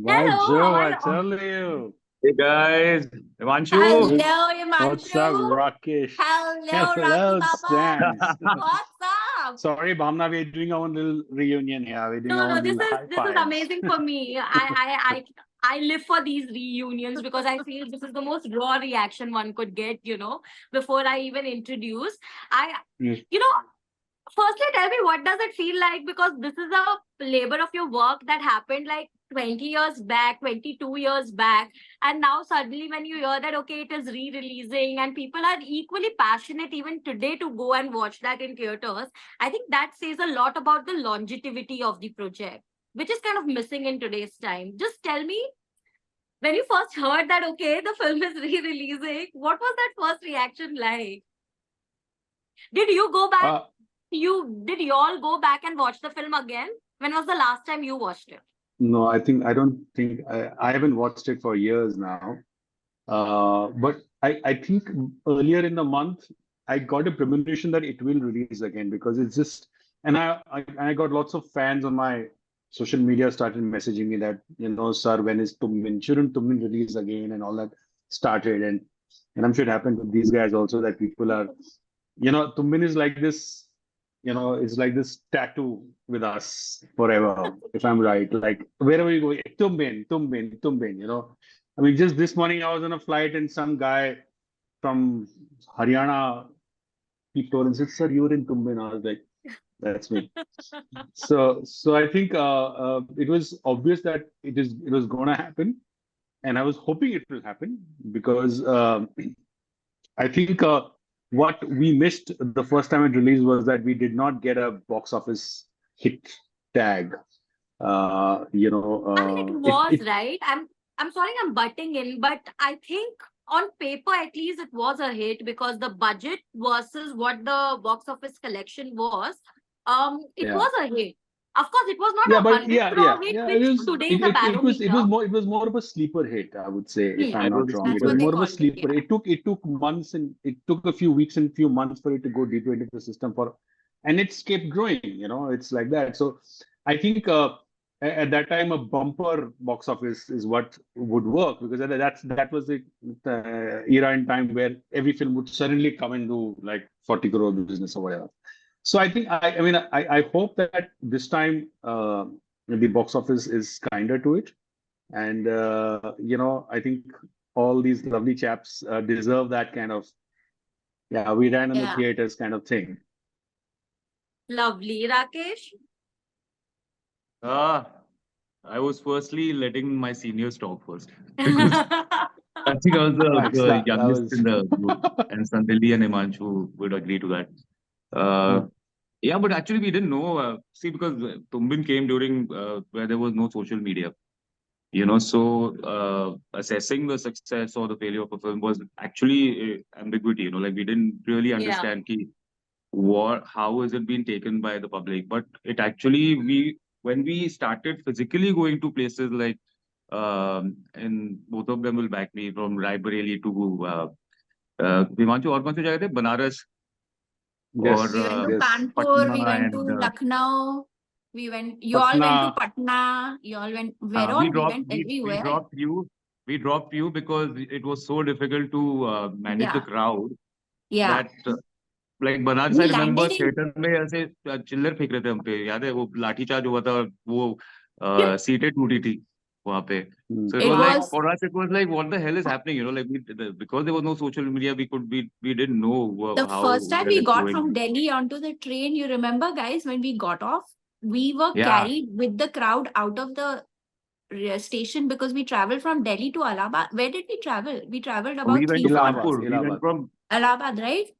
By Hello, how Joe, are I you? tell you. Hey guys, Himanshu. Hello, What's up, Himanshu. Rakesh? Hello, Raqesh Hello, Bapat. Stans. What's up? Sorry, Bhavna, we're doing our own little reunion here. We're doing No, our no, own this little is high this is fives. amazing for me. I live for these reunions because I feel this is the most raw reaction one could get, before I even introduce. I, Yes. you know, Firstly, tell me what does it feel like, because this is a labor of your work that happened like 20 years back, 22 years back, and now suddenly when you hear that okay, it is re-releasing and people are equally passionate even today to go and watch that in theaters, I think that says a lot about the longevity of the project, which is kind of missing in today's time. Just tell me, when you first heard that okay, the film is re-releasing, what was that first reaction like? Did you go back? Uh, Did you all go back and watch the film again? When was the last time you watched it? no, I don't think I haven't watched it for years now. But I think earlier in the month, I got a premonition that it will release again because it's just, and I got lots of fans on my social media started messaging me that, sir, when is Tum Bin? Shouldn't Tum Bin release again and all that started. And I'm sure it happened with these guys also that people are, Tum Bin is like this, it's like this tattoo with us forever, if I'm right. Like wherever you go, Tum Bin, Tum Bin, Tum Bin, I mean, just this morning I was on a flight and some guy from Haryana peeped over and said, "Sir, you're in Tum Bin." I was like, "That's me." So I think it was obvious that it was going to happen, and I was hoping it will happen because I think what we missed the first time it released was that we did not get a box office hit tag. I mean, it was right. I'm sorry, I'm butting in, but I think on paper at least it was a hit because the budget versus what the box office collection was, it yeah. was a hit. Of course, it was not Yeah, a but 100 yeah, yeah, crore hit, yeah. which today is a barometer. It was more of a sleeper hit, I would say, if I'm It was not a wrong. It That's was sleeper. what they more of a called it. sleeper. Yeah. It took months and it took a few weeks and few months for it to go deeper into the system and it's kept growing. It's like that. So I think at that time a bumper box office is what would work because that was the era in time where every film would suddenly come and do like 40 crore business or whatever. So I think I mean I hope that this time the box office is kinder to it, and I think all these lovely chaps deserve that kind of we ran in the Yeah. theaters kind of thing. Lovely. Rakesh? Ah, I was firstly letting my seniors talk first because I think I was Nice. the That youngest was in the group, and Sandali and Himanshu would agree to that. Uh, yeah, but actually we didn't know. See, because Tum Bin came during where there was no social media. So assessing the success or the failure of a film was actually ambiguity. Like we didn't really Yeah. understand how is it being taken by the public. But it actually when we started physically going to places like and both of them will back me from Raebareli to Himanshu और कौन सी जगह थे बनारस और yes, We went to yes. Kanpur, Patna we went to and Lucknow, you all went to Patna. Patna, you all went, where we all? We dropped went we everywhere. dropped you because it was so difficult to manage the Yeah. crowd Yeah. that like Banaras We I remember landed in, theatre में ऐसे चिल्लर फेंक रहे थे हम पे याद है वो लाठीचार्ज हुआ था वो सीटें टूटी थी वहां पे. So it it was like was for us it was like what the hell is happening, like because there was no social media we didn't know the how first time where we it's got going. from Delhi onto the train. You remember, guys, when we got off, we were Yeah, carried with the crowd out of the station because we traveled from Delhi to Allahabad. Where did we travel? We traveled we about went three, to 4 hours. Kanpur. Allahabad. Allahabad, right?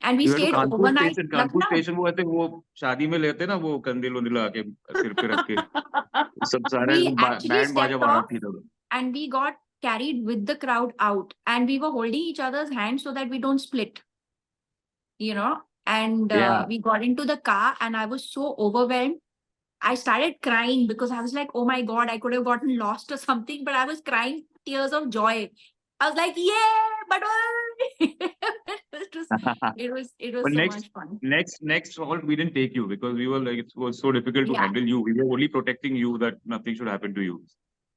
And we We went to stayed overnight Kanpur Lucknow. station वो ऐसे वो शादी में लेते ना वो कंदील वंदील लगा के सिर पे रख के सब सारे We actually बैंड बाजा stepped बारात off थी तब. and we got carried with the crowd out, and we were holding each other's hands so that we don't split, and Yeah. we got into the car and I was so overwhelmed. I started crying because I was like, oh my God, I could have gotten lost or something, but I was crying tears of joy. I was like, yeah, but it was But so much fun. next halt we didn't take you because we were like it was so difficult to Yeah. handle you. We were only protecting you that nothing should happen to you.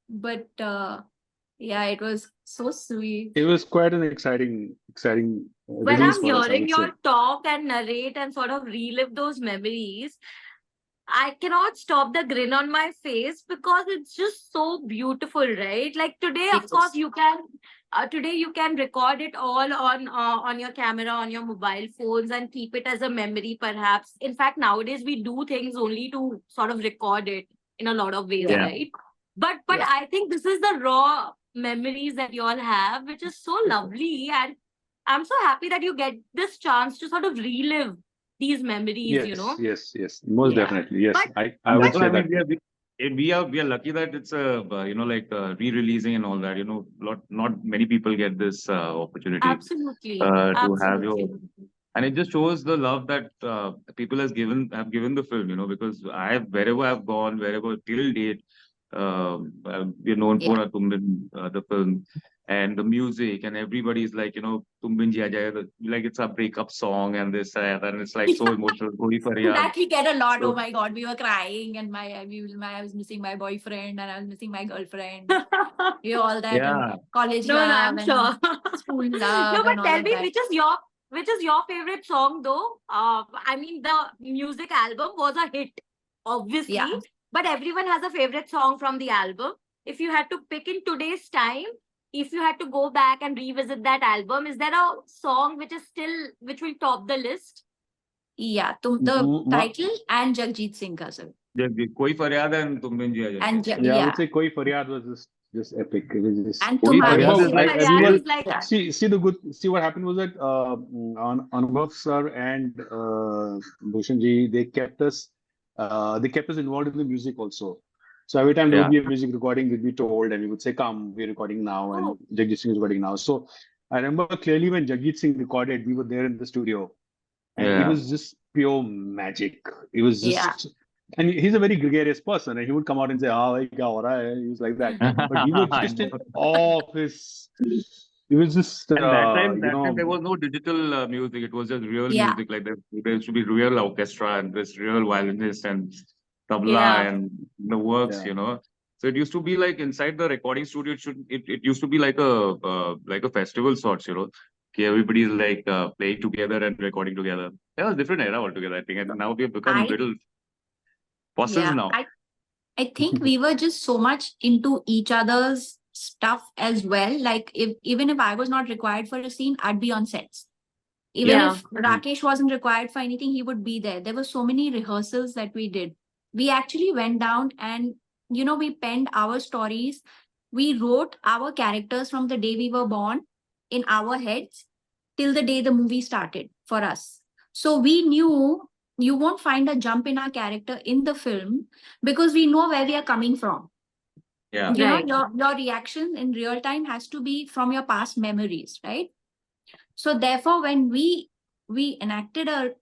But yeah, it was so sweet. It was quite an exciting When release I'm for us, I hearing would say. your talk and narrate and sort of relive those memories, I cannot stop the grin on my face because it's just so beautiful, right? Like today, It of course, is. you can today you can record it all on your camera, on your mobile phones, and keep it as a memory, perhaps. In fact, nowadays we do things only to sort of record it in a lot of ways, Yeah. right? But Yeah. I think this is the raw memories that you all have, which is so lovely, and I'm so happy that you get this chance to sort of relive these memories, you know. Yes, most Yeah. definitely. Yes, But I And would that's why say I mean that. we are lucky that it's a like re-releasing and all that. You know, not many people get this opportunity absolutely, to have your, absolutely. and it just shows the love that people have given the film. You know, because wherever I've gone, wherever till date, we're known Yeah. for Tum Bin, the film, and the music, and everybody's like, you know, Tum Bin Jiya Jaya, like it's a breakup song and this and it's like so emotional. Koi Faryad. That we get a lot. So- Oh my God, we were crying, and I was missing my boyfriend, and I was missing my girlfriend. You all that, Yeah. and college No, love, I'm and sure. school love, No, but and all tell of me, that. which is your favorite song though? I mean, the music album was a hit, obviously, Yeah. but everyone has a favorite song from the album. If you had to pick in today's time, if you had to go back and revisit that album, is there a song which will top the list? Yeah, the title and Jagjit Singh ka sir. Koi Faryad and Tum Bin Jiya Jaya. And Yeah, I yeah, would say Koi Faryad was just epic. It was just. and Koi Tumhare Faryad is Siwa. like Faryad everyone. is like Yeah. See what happened was that Anubhav sir and Bhushan ji, they kept us involved in the music also. So every time there would Yeah. be a music recording, we'd be told, and we would say, "Come, we're recording now," and Oh. Jagjit Singh is recording now. So I remember clearly when Jagjit Singh recorded, we were there in the studio, and it Yeah. was just pure magic. It was Yeah. just, and he's a very gregarious person, and he would come out and say, "Ah, bhai, kya ho raha hai?" He was like that. But we were I just in know. awe of his. It was just, And that time there was no digital music. It was just real Yeah. music. Like there used to be real orchestra and this real violinist and tabla Yeah. and the works, Yeah. you know. So it used to be like inside the recording studio. It used to be like a festival sorts, you know. Okay, everybody's like playing together and recording together. That was a different era altogether, I think. And now we have become I little fossils yeah, now. I think we were just so much into each other's stuff as well. Like even if I was not required for a scene, I'd be on sets. Even Yeah. if Rakesh wasn't required for anything, he would be there. There were so many rehearsals that we did. We actually went down and, we penned our stories. We wrote our characters from the day we were born in our heads till the day the movie started for us. So we knew you won't find a jump in our character in the film because we know where we are coming from. Yeah. Right. Your reaction in real time has to be from your past memories, right? So therefore, when we enacted a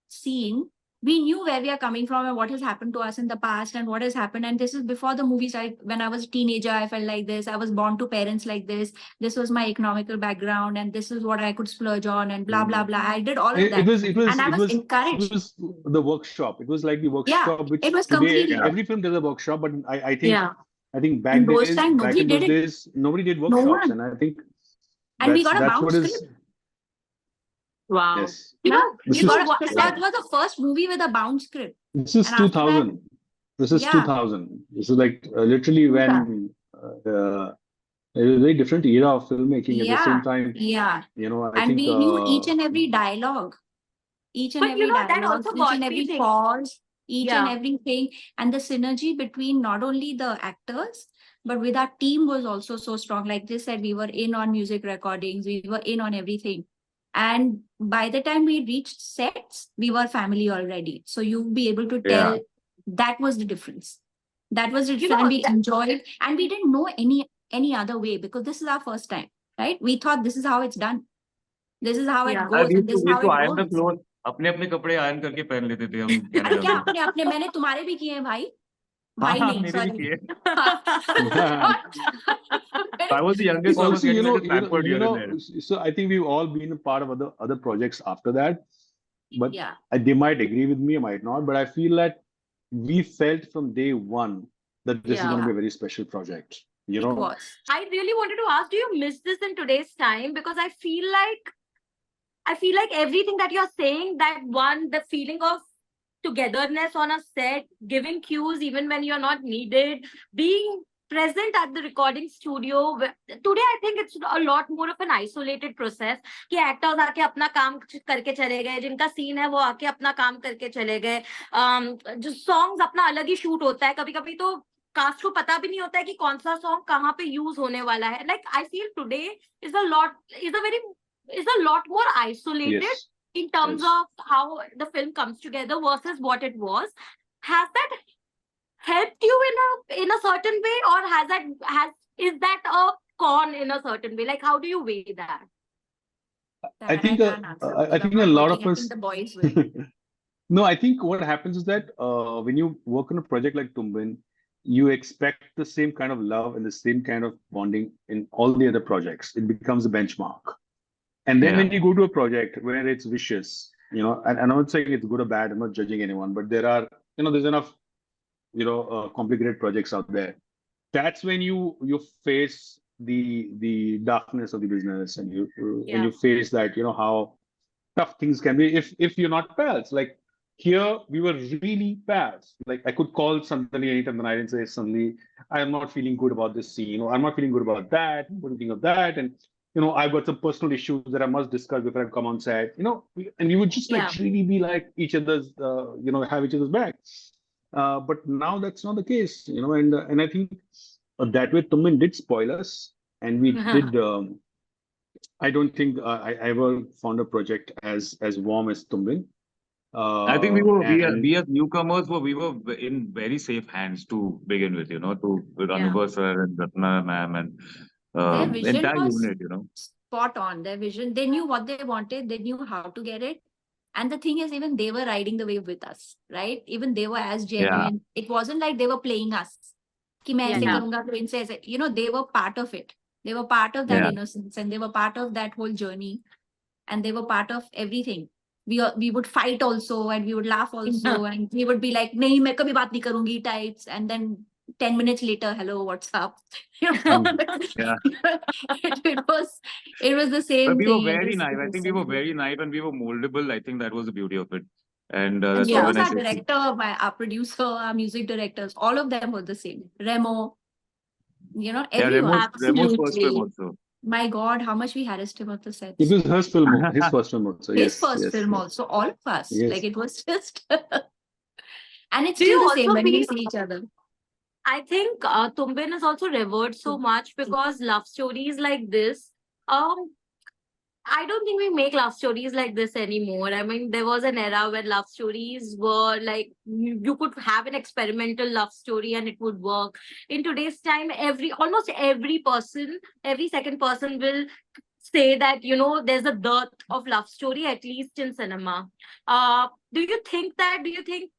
scene, we knew where we are coming from and what has happened to us in the past and what has happened. And this is before the movie started. When I was a teenager, I felt like this. I was born to parents like this. This was my economical background, and this is what I could splurge on, and blah blah blah. I did all of that, and I was encouraged. It was the workshop. It was like the workshop, which it was today completely. every film does a workshop, but I think Yeah. back In those times, nobody in those did it. days, nobody did No workshops, one. and I think And we got a that's what bounce is. script. Wow. Yes. You know, This you is know what? That was the first movie with a bounce script. this is And after 2000. This is Yeah. 2000. This is like literally when it was a very different era of filmmaking. At the same time, Yeah. I And think we knew each and every dialogue, each and But every that dialogue, also each got and me every thinking. pause, each and Yeah. everything. And the synergy between not only the actors, but with our team was also so strong. Like they said, we were in on music recordings, we were in on everything. And by the time we reached sets, we were family already. So you'll be able to tell that was the difference. That was the difference. And we enjoyed, and we didn't know any other way because this is our first time, right? We thought this is how it's done. This is how it goes, and this is how it iron the goes. clothes. अपने कपड़े iron करके पहन लेते थे हम अरे क्या अपने मैंने तुम्हारे भी किए हैं भाई नहीं sorry. I was the youngest. I was also, getting like a pampered here and there. so I think we've all been a part of other projects after that, but Yeah. they might agree with me, might not, but I feel that we felt from day one that this is going to be a very special project. You It know, was. I really wanted to ask, do you miss this in today's time? Because I feel like everything that you're saying, that one, the feeling of togetherness on a set, giving cues even when you're not needed, being present at the recording studio. Today, I think it's a lot more of an isolated process कि actors आके अपना काम करके चले गए, जिनका scene है वो आके अपना काम करके चले गए, जो songs अपना अलग ही shoot होता है, कभी-कभी तो कास्ट को पता भी नहीं होता है कि कौन सा सॉन्ग कहाँ पे यूज होने वाला है. Like I feel today is a lot more isolated yes, in terms yes. of how the film comes together versus what it was. Has that helped you in a certain way, or is that a con in a certain way? Like, how do you weigh that? I That I think can't answer I because think I'm a not lot working. of I us. think the boys will. No, I think what happens is that when you work on a project like Tum Bin, you expect the same kind of love and the same kind of bonding in all the other projects. It becomes a benchmark. And then Yeah. when you go to a project where it's vicious, and I'm not saying it's good or bad, I'm not judging anyone, but there's enough, complicated projects out there. That's when you face the darkness of the business, and you face that, how tough things can be if you're not pals. Like here, we were really pals. Like I could call Sandali anytime the night and say, Sandali, I am not feeling good about this scene, or I'm not feeling good about that. What do you think of that? And I've got some personal issues that I must discuss before I come on set. And we would just like really be like each other's, have each other's back. But now that's not the case, and I think that way Tum Bin did spoil us, and we did. I don't think I ever found a project as warm as Tum Bin. I think And we as newcomers we were in very safe hands to begin with, with Anubhav sir and Ratna ma'am and Their vision entire was unit, spot on. Their vision, they knew what they wanted, they knew how to get it. And the thing is, even they were riding the wave with us, right? Even they were as genuine. It wasn't like they were playing us. कि मैं ऐसे करूंगा तो इनसे ऐसे, they were part of it. They were part of that innocence, and they were part of that whole journey, and they were part of everything. We would fight also, and we would laugh also, and we would be like, "नहीं मैं कभी बात नहीं करूंगी" types, and then 10 minutes later, hello, what's up? It was the same But we thing. were very naive. I think we were very naive and we were moldable. I think that was the beauty of it. And that's so why was when I our said director, our producer, our music directors, all of them were the same. Remo, everyone. Remo's first film also. My God, how much we harassed him on the sets. it was his first film also. His Yes, first yes, film yes. also, all of us. Yes. Like it was just, and it's Do you still the same also when we feel- see each other. I think Tum Bin is also revered so much because love stories like this, I don't think we make love stories like this anymore. I mean, there was an era where love stories were like, you could have an experimental love story and it would work. In today's time, almost every second person will say that, there's a dearth of love story, at least in cinema. Do you think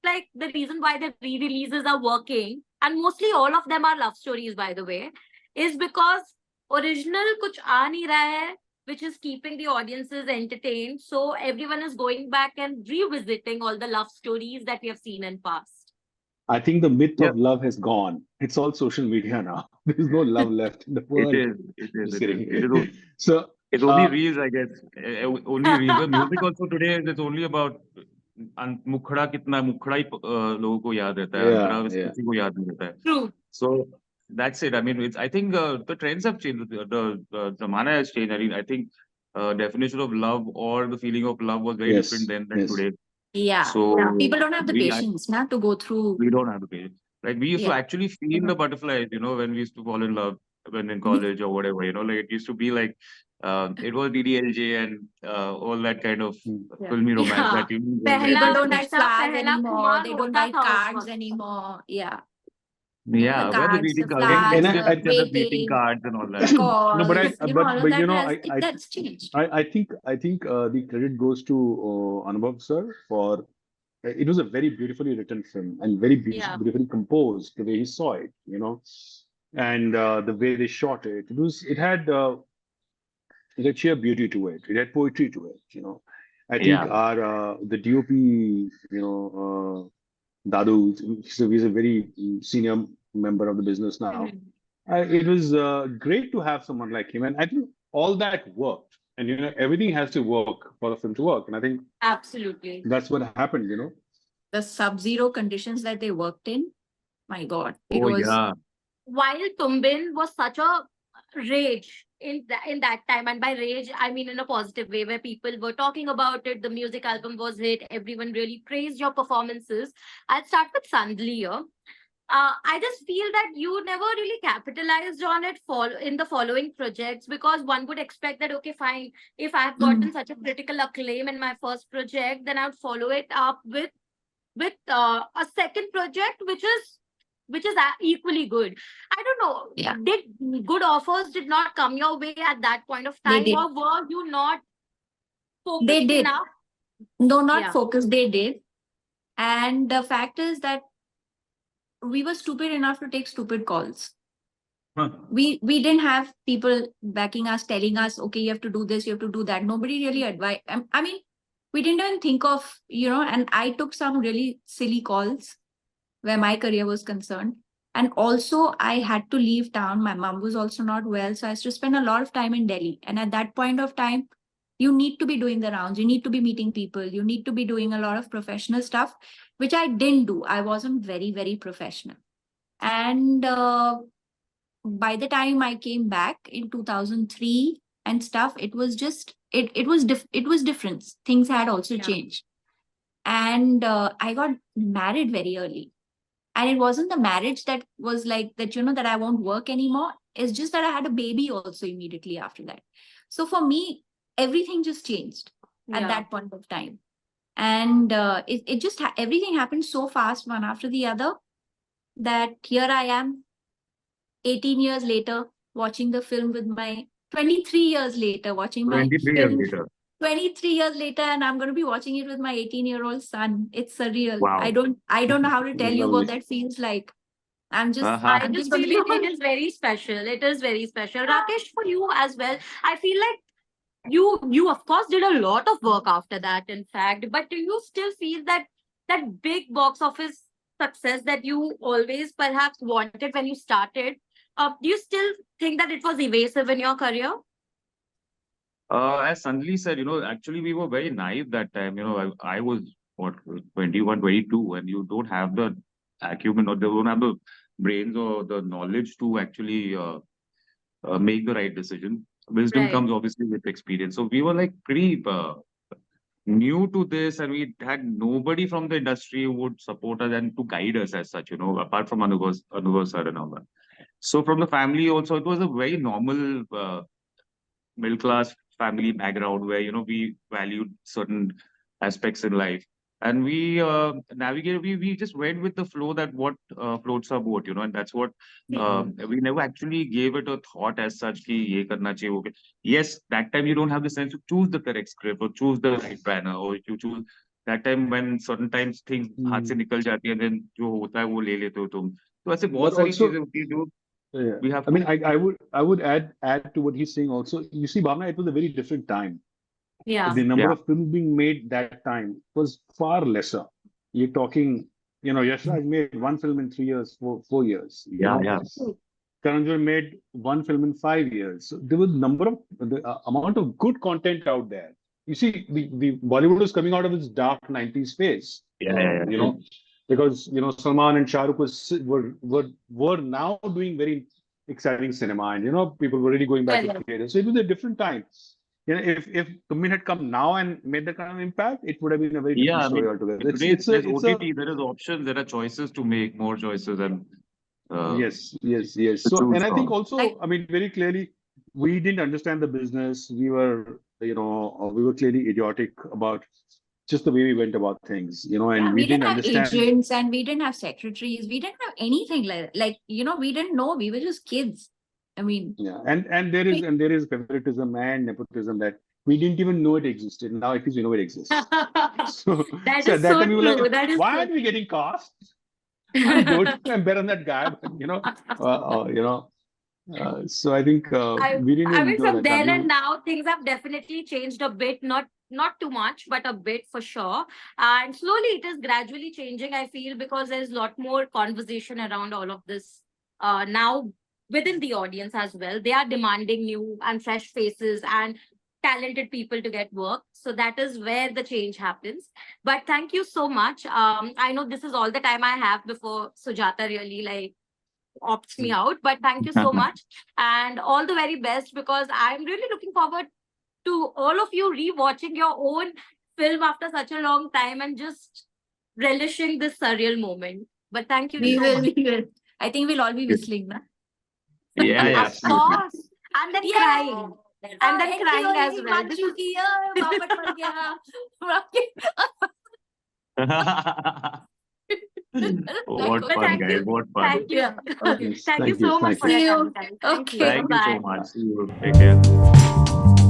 like the reason why the re-releases are working, and mostly all of them are love stories, by the way, is because original kuch aa nahi raha hai, which is keeping the audiences entertained. So everyone is going back and revisiting all the love stories that we have seen in past. I think the myth of love has gone. It's all social media now. There's no love left in the world. Just kidding. So it's only reels, I guess. Only reels. But music also today is only about मुखड़ा कितना मुखड़ा ही लोगों को याद रहता है, अंतरा किसी को याद नहीं रहता है. True. So that's it. I mean, I think the trends have changed. The zamana has changed. I mean, I think definition of love or the feeling of love was very different then than today. Yeah. So people don't have the patience now to go through. We don't have the patience. Like we used to actually feel the butterflies, when we used to fall in love when in college or whatever, like it used to be like it was DDLJ and all that kind of filmy romance that People don't have flowers anymore. They don't buy cards anymore. Yeah. Yeah, where the greeting cards, greeting cards and all that. No, but that's changed. I think the credit goes to Anubhav sir for it was a very beautifully written film and very beautifully composed the way he saw it, and the way they shot it. It had sheer beauty to it. It had poetry to it, I think the DOP, Dadu, he's a very senior member of the business now. It was great to have someone like him, and I think all that worked. And everything has to work for the film to work, and I think Absolutely. that's what happened. The sub-zero conditions that they worked in, my God, it Oh, was yeah. While Tum Bin was such a rage in that time, and by rage I mean in a positive way, where people were talking about it, the music album was hit, everyone really praised your performances. I'll start with Sandali here. I just feel that you never really capitalized on it in the following projects, because one would expect that, okay, fine, if I've gotten such a critical acclaim in my first project, then I would follow it up with a second project which is equally good. I don't know. Yeah. Did good offers did not come your way at that point of They time, did. or were you not They focused did. enough? No, not Yeah. focused, they did. And the fact is that we were stupid enough to take stupid calls. Huh. We didn't have people backing us, telling us, okay, you have to do this, you have to do that. Nobody really advised. I mean, we didn't even think of, and I took some really silly calls where my career was concerned. And also, I had to leave town. My mom was also not well. So I used to spend a lot of time in Delhi. And at that point of time, you need to be doing the rounds. You need to be meeting people. You need to be doing a lot of professional stuff, which I didn't do. I wasn't very, very professional. And by the time I came back in 2003 and stuff, it was just, it was different. Things had also Yeah. changed. And I got married very early. And it wasn't the marriage that was like that, that I won't work anymore. It's just that I had a baby also immediately after that. So for me, everything just changed at Yeah. that point of time. And it just, everything happened so fast, one after the other, that here I am, 18 years later, watching the film with my 23 years later, watching my 23 years film later. 23 years later, and I'm going to be watching it with my 18-year-old son. It's surreal. Wow. I don't know how to tell you Lovely. what that feels like. I'm just, Uh-huh. I I'm just just feel it is very special. It is very special. Rakesh, for you as well, I feel like you of course did a lot of work after that, in fact, but do you still feel that big box office success that you always perhaps wanted when you started, do you still think that it was evasive in your career? As Sandali said, actually we were very naive that time. I was what 21, 22, and you don't have the acumen or they don't have the brains or the knowledge to actually make the right decision. Wisdom Right. comes obviously with experience. So we were like pretty new to this, and we had nobody from the industry who would support us and to guide us as such, apart from Anubhav sir and all that. So from the family also, it was a very normal middle class family background where we valued certain aspects in life, and we navigated. We just went with the flow that what floats our boat, and that's what we never actually gave it a thought as such. Ki ye karna chahiye, okay. Yes, that time you don't have the sense to choose the correct script or choose the right banner, or you choose that time when certain times things हाथ से निकल जाती है, and then जो होता है वो ले लेते हो तुम. तो ऐसे But बहुत सारी also, चीजें होती है जो yeah, we have I mean, to. I would add to what he's saying also. You see, Bhavna, it was a very different time. Yeah. The number Yeah. of films being made that time was far lesser. You're talking, Yash Raj made one film in 3 years, 4 years. Yeah, yeah. Karan Johar made one film in 5 years. So there was the amount of good content out there. You see, the Bollywood was coming out of its dark 90s phase. Yeah. Because Salman and Shah Rukh were now doing very exciting cinema, and people were really going back to Correct. theaters. So it was a different time. If Tum Bin had come now and made that kind of impact, it would have been a very different Yeah, I story mean, altogether. today there's OTT, there is options, there are choices to make, more choices, and Yes. to So, choose and I think from. also, I mean, very clearly, we didn't understand the business. We were, we were clearly idiotic about just the way we went about things, yeah, and we we didn't didn't have understand. agents and we didn't have secretaries. We didn't have anything like that. We didn't know. We were just kids. I mean, Yeah, and there is favoritism and nepotism that we didn't even know it existed. Now at least we know it exists. So, That so is at that so time we were true. like, That is why so aren't we getting cast? I'm good. I'm better than that guy. But so I think we didn't I even mean, know from that. Now then and we, now, things have definitely changed a bit. Not too much, but a bit for sure. And slowly, it is gradually changing. I feel, because there's a lot more conversation around all of this now. within the audience as well. They are demanding new and fresh faces and talented people to get work. So that is where the change happens. But thank you so much. I know this is all the time I have before Sujata really like opts me out. But thank you so much and all the very best, because I'm really looking forward to all of you rewatching your own film after such a long time and just relishing this surreal moment. But thank you We so will, much. we will. I think we'll all be whistling, na? Yeah, yeah, Of absolutely. course. And then crying. And then crying as well. This is- What But fun, thank guys. you. What fun. Thank you. Yeah. Okay. Yes, Thank you so much thank for you. See your you. time, guys. Thank you. Okay. Thank you so Bye. much. See you. Take care.